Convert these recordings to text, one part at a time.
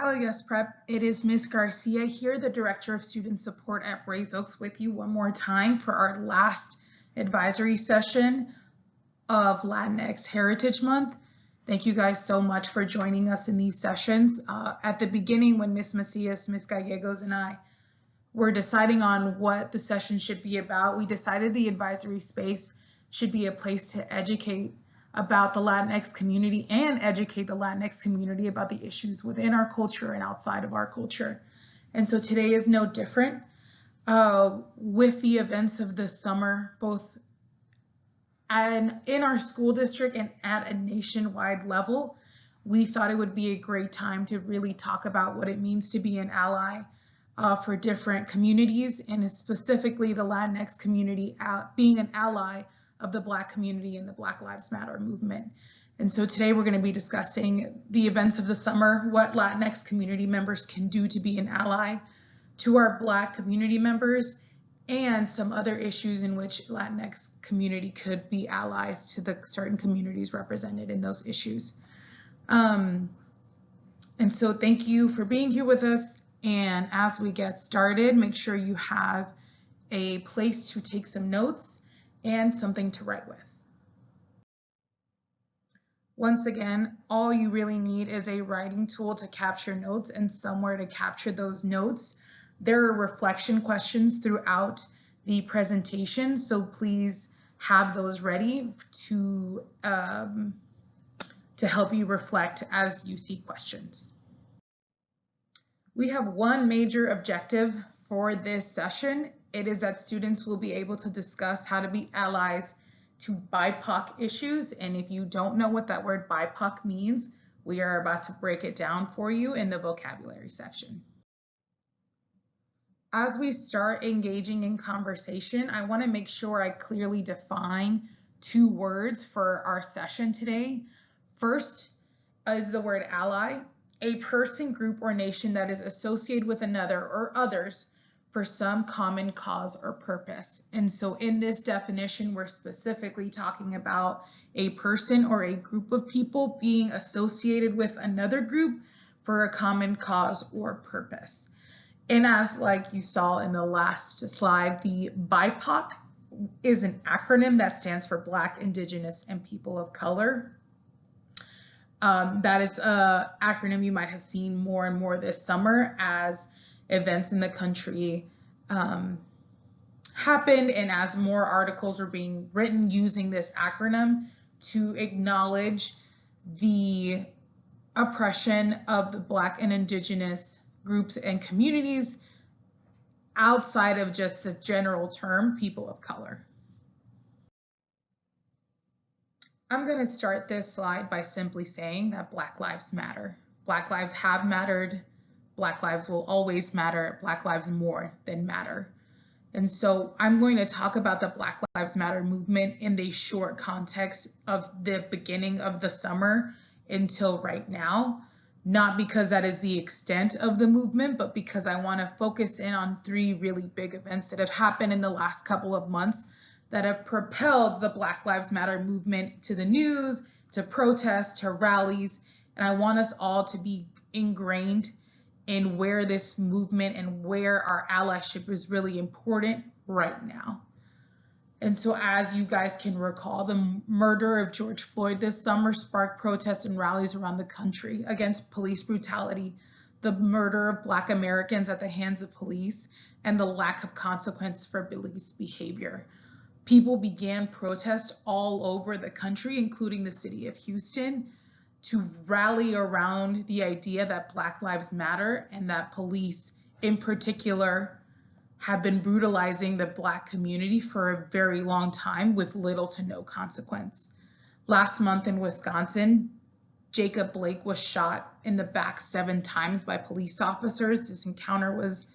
Hello, Yes Prep. It is Ms. Garcia here, the Director of Student Support at Braes Oaks, with you one more time for our last advisory session of Latinx Heritage Month. Thank you guys so much for joining us in these sessions. At the beginning, when Ms. Macias, Ms. Gallegos, and I were deciding on what the session should be about, we decided the advisory space should be a place to educate about the Latinx community and educate the Latinx community about the issues within our culture and outside of our culture. And so today is no different. With the events of this summer, both in our school district and at a nationwide level, we thought it would be a great time to really talk about what it means to be an ally for different communities, and specifically the Latinx community being an ally of the Black community and the Black Lives Matter movement. And so today we're going to be discussing the events of the summer, what Latinx community members can do to be an ally to our Black community members, and some other issues in which Latinx community could be allies to the certain communities represented in those issues. And so thank you for being here with us. And as we get started, make sure you have a place to take some notes and something to write with. Once again, all you really need is a writing tool to capture notes and somewhere to capture those notes. There are reflection questions throughout the presentation, so please have those ready to help you reflect as you see questions. We have one major objective for this session. It is that students will be able to discuss how to be allies to BIPOC issues. And if you don't know what that word BIPOC means, we are about to break it down for you in the vocabulary section. As we start engaging in conversation, I want to make sure I clearly define two words for our session today. First is the word ally, a person, group, or nation that is associated with another or others for some common cause or purpose. And so in this definition, we're specifically talking about a person or a group of people being associated with another group for a common cause or purpose. And as like you saw in the last slide, the BIPOC is an acronym that stands for Black, Indigenous, and People of Color. That is an acronym you might have seen more and more this summer as events in the country happened, and as more articles are being written using this acronym to acknowledge the oppression of the Black and Indigenous groups and communities outside of just the general term people of color. I'm going to start this slide by simply saying that Black lives matter. Black lives have mattered. Black lives will always matter. Black lives more than matter. And so I'm going to talk about the Black Lives Matter movement in the short context of the beginning of the summer until right now, not because that is the extent of the movement, but because I want to focus in on three really big events that have happened in the last couple of months that have propelled the Black Lives Matter movement to the news, to protests, to rallies. And I want us all to be ingrained in where this movement and where our allyship is really important right now. And so as you guys can recall, the murder of George Floyd this summer sparked protests and rallies around the country against police brutality, the murder of Black Americans at the hands of police, and the lack of consequence for police behavior. People began protests all over the country, including the city of Houston, to rally around the idea that Black lives matter and that police in particular have been brutalizing the Black community for a very long time with little to no consequence. Last month in Wisconsin, Jacob Blake was shot in the back 7 times by police officers. This encounter was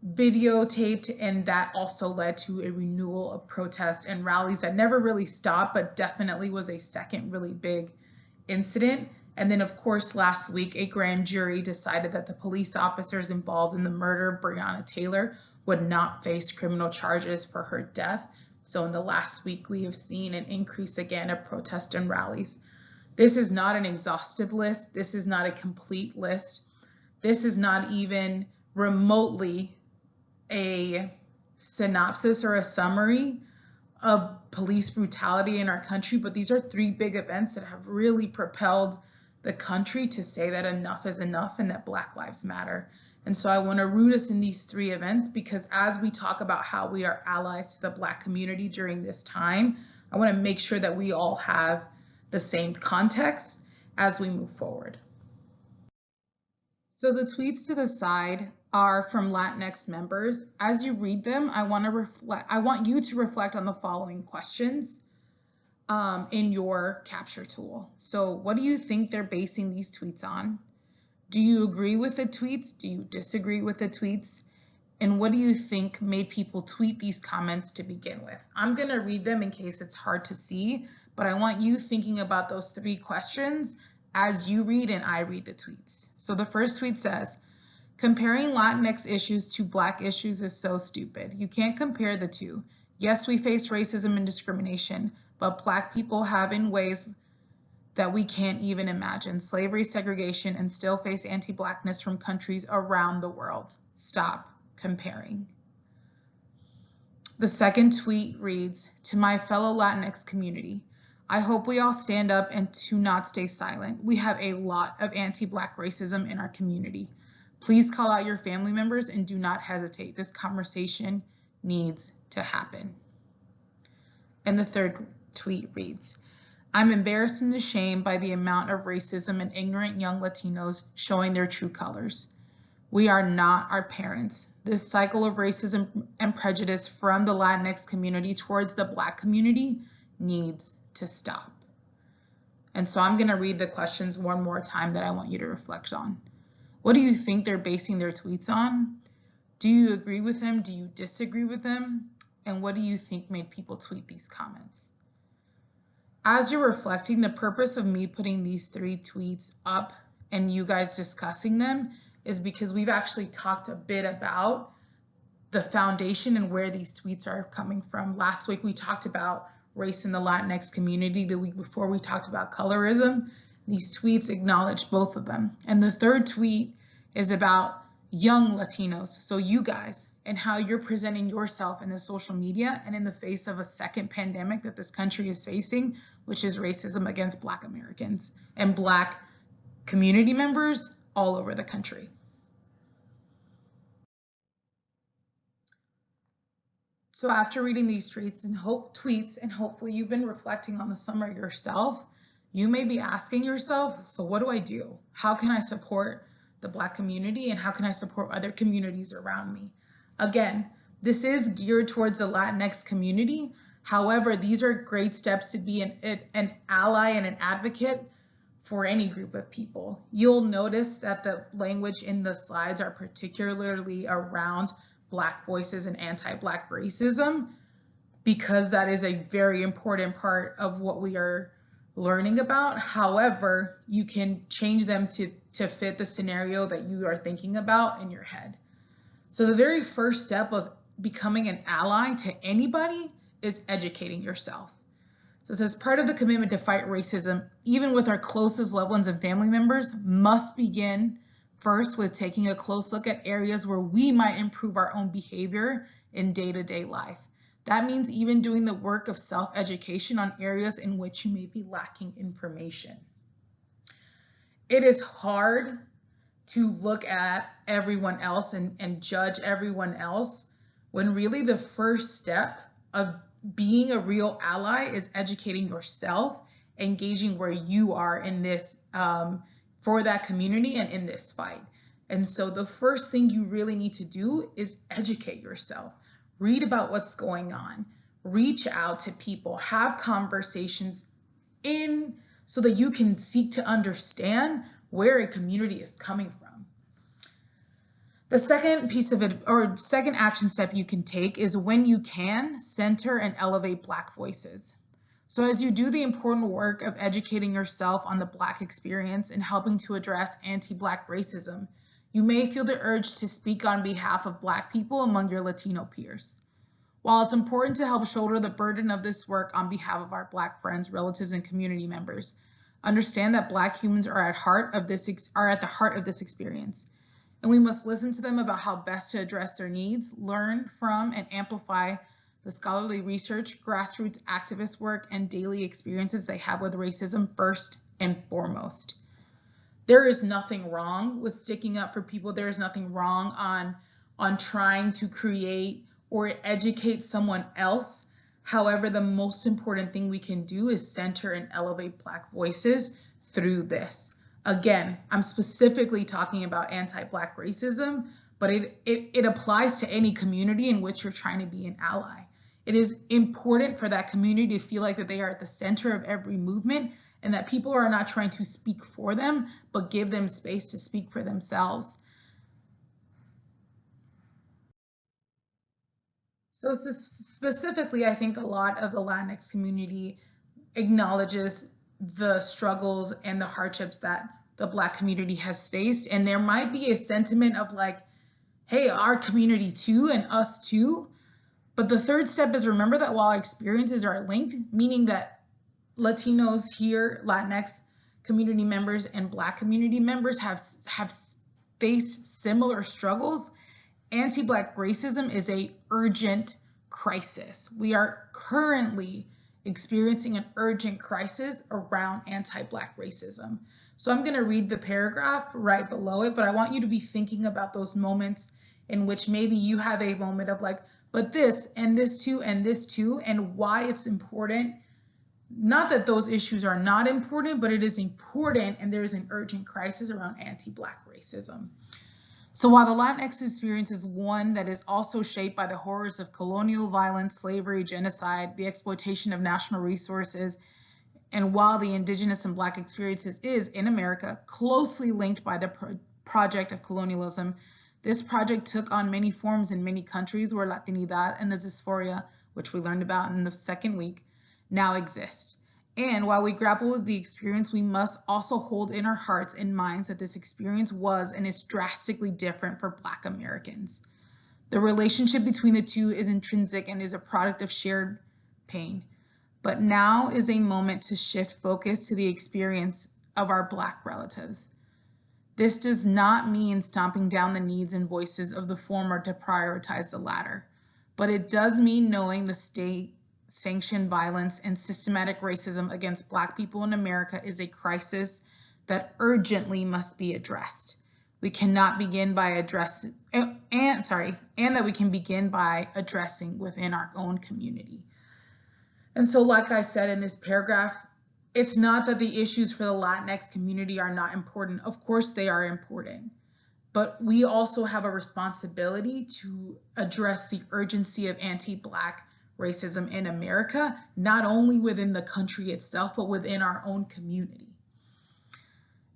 videotaped, and that also led to a renewal of protests and rallies that never really stopped, but definitely was a second really big incident. And then of course last week a grand jury decided that the police officers involved in the murder of Breonna Taylor would not face criminal charges for her death. So in the last week we have seen an increase again of protests and rallies. This is not an exhaustive list. This is not a complete list. This is not even remotely a synopsis or a summary of police brutality in our country, but these are 3 big events that have really propelled the country to say that enough is enough and that Black Lives Matter. And so I want to root us in these 3 events, because as we talk about how we are allies to the Black community during this time, I want to make sure that we all have the same context as we move forward. So the tweets to the side are from Latinx members. As you read them, I want you to reflect on the following questions in your capture tool. So what do you think they're basing these tweets on? Do you agree with the tweets? Do you disagree with the tweets? And what do you think made people tweet these comments to begin with? I'm going to read them in case it's hard to see, but I want you thinking about those 3 questions as you read and I read the tweets. So the first tweet says, comparing Latinx issues to Black issues is so stupid. You can't compare the two. Yes, we face racism and discrimination, but Black people have in ways that we can't even imagine. Slavery, segregation, and still face anti-Blackness from countries around the world. Stop comparing. The second tweet reads, to my fellow Latinx community, I hope we all stand up and to not stay silent. We have a lot of anti-Black racism in our community. Please call out your family members and do not hesitate. This conversation needs to happen. And the third tweet reads, I'm embarrassed and ashamed by the amount of racism and ignorant young Latinos showing their true colors. We are not our parents. This cycle of racism and prejudice from the Latinx community towards the Black community needs to stop. And so I'm going to read the questions one more time that I want you to reflect on. What do you think they're basing their tweets on? Do you agree with them? Do you disagree with them? And what do you think made people tweet these comments? As you're reflecting, the purpose of me putting these 3 tweets up and you guys discussing them is because we've actually talked a bit about the foundation and where these tweets are coming from. Last week we talked about race in the Latinx community. The week before we talked about colorism. These tweets acknowledge both of them. And the third tweet is about young Latinos, so you guys, and how you're presenting yourself in the social media and in the face of a second pandemic that this country is facing, which is racism against Black Americans and Black community members all over the country. So after reading these tweets and hopefully you've been reflecting on the summer yourself, you may be asking yourself, so what do I do? How can I support the Black community and how can I support other communities around me? Again, this is geared towards the Latinx community. However, these are great steps to be an ally and an advocate for any group of people. You'll notice that the language in the slides are particularly around Black voices and anti-Black racism, because that is a very important part of what we are learning about. However, you can change them to fit the scenario that you are thinking about in your head. So the very first step of becoming an ally to anybody is educating yourself. So it says part of the commitment to fight racism, even with our closest loved ones and family members, must begin first with taking a close look at areas where we might improve our own behavior in day-to-day life. That means even doing the work of self-education on areas in which you may be lacking information. It is hard to look at everyone else and judge everyone else when really the first step of being a real ally is educating yourself, engaging where you are in this for that community and in this fight. And so the first thing you really need to do is educate yourself. Read about what's going on. Reach out to people. Have conversations so that you can seek to understand where a community is coming from. The second piece of it, or second action step you can take, is when you can, center and elevate Black voices. So as you do the important work of educating yourself on the Black experience and helping to address anti-Black racism, you may feel the urge to speak on behalf of Black people among your Latino peers. While it's important to help shoulder the burden of this work on behalf of our Black friends, relatives, and community members, understand that Black humans are at the heart of this experience. and we must listen to them about how best to address their needs, learn from and amplify the scholarly research, grassroots activist work, and daily experiences they have with racism first and foremost. There is nothing wrong with sticking up for people. There is nothing wrong on trying to create or educate someone else. However, the most important thing we can do is center and elevate Black voices through this. Again, I'm specifically talking about anti-Black racism, but it applies to any community in which you're trying to be an ally. It is important for that community to feel like that they are at the center of every movement and that people are not trying to speak for them, but give them space to speak for themselves. So specifically, I think a lot of the Latinx community acknowledges the struggles and the hardships that the Black community has faced. And there might be a sentiment of like, hey, our community too and us too. But the third step is remember that while our experiences are linked, meaning that Latinos here, Latinx community members and Black community members have faced similar struggles, anti-Black racism is an urgent crisis. We are currently experiencing an urgent crisis around anti-Black racism. So I'm going to read the paragraph right below it, but I want you to be thinking about those moments in which maybe you have a moment of like, but this and this too and this too, and why it's important. Not that those issues are not important, but it is important and there is an urgent crisis around anti-Black racism. So while the Latinx experience is one that is also shaped by the horrors of colonial violence, slavery, genocide, the exploitation of national resources, and while the Indigenous and Black experiences is, in America, closely linked by the project of colonialism, this project took on many forms in many countries where Latinidad and the dysphoria, which we learned about in the second week, now exist. And while we grapple with the experience, we must also hold in our hearts and minds that this experience was and is drastically different for Black Americans. The relationship between the two is intrinsic and is a product of shared pain. But now is a moment to shift focus to the experience of our Black relatives. This does not mean stomping down the needs and voices of the former to prioritize the latter, but it does mean knowing the state-sanctioned violence and systematic racism against Black people in America is a crisis that urgently must be addressed. We cannot begin by addressing, and that we can begin by addressing within our own community. And so, like I said in this paragraph, it's not that the issues for the Latinx community are not important. Of course they are important, but we also have a responsibility to address the urgency of anti-Black racism in America, not only within the country itself, but within our own community.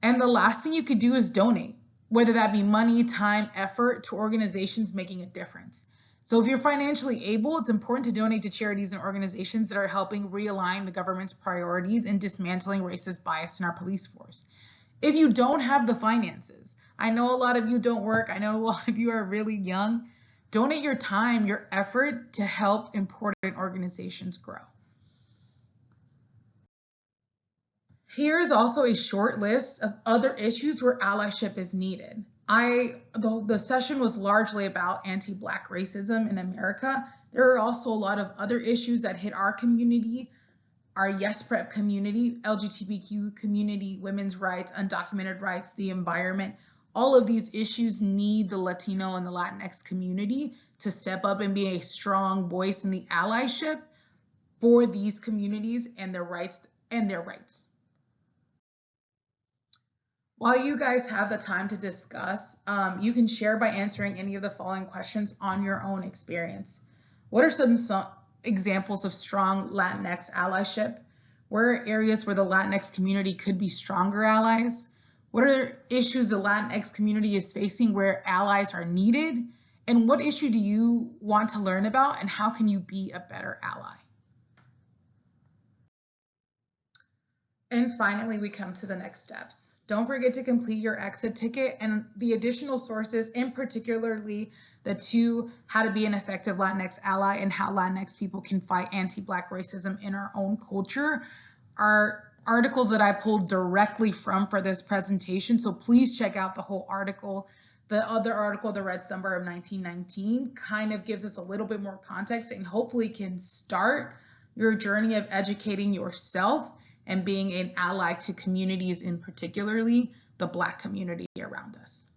And the last thing you could do is donate, whether that be money, time, effort, to organizations making a difference. So if you're financially able, it's important to donate to charities and organizations that are helping realign the government's priorities in dismantling racist bias in our police force. If you don't have the finances, I know a lot of you don't work, I know a lot of you are really young, donate your time, your effort to help important organizations grow. Here's also a short list of other issues where allyship is needed. The session was largely about anti-Black racism in America. There are also a lot of other issues that hit our community, our Yes Prep community, LGBTQ community, women's rights, undocumented rights, the environment. All of these issues need the Latino and the Latinx community to step up and be a strong voice in the allyship for these communities and their rights. While you guys have the time to discuss, you can share by answering any of the following questions on your own experience. What are some examples of strong Latinx allyship? Where are areas where the Latinx community could be stronger allies? What are issues the Latinx community is facing where allies are needed? And what issue do you want to learn about, and how can you be a better ally? And finally, we come to the next steps. Don't forget to complete your exit ticket and the additional sources, in particularly the two, how to be an effective Latinx ally and how Latinx people can fight anti-Black racism in our own culture, are articles that I pulled directly from for this presentation. So please check out the whole article. The other article, The Red Summer of 1919, kind of gives us a little bit more context and hopefully can start your journey of educating yourself and being an ally to communities, in particularly the Black community around us.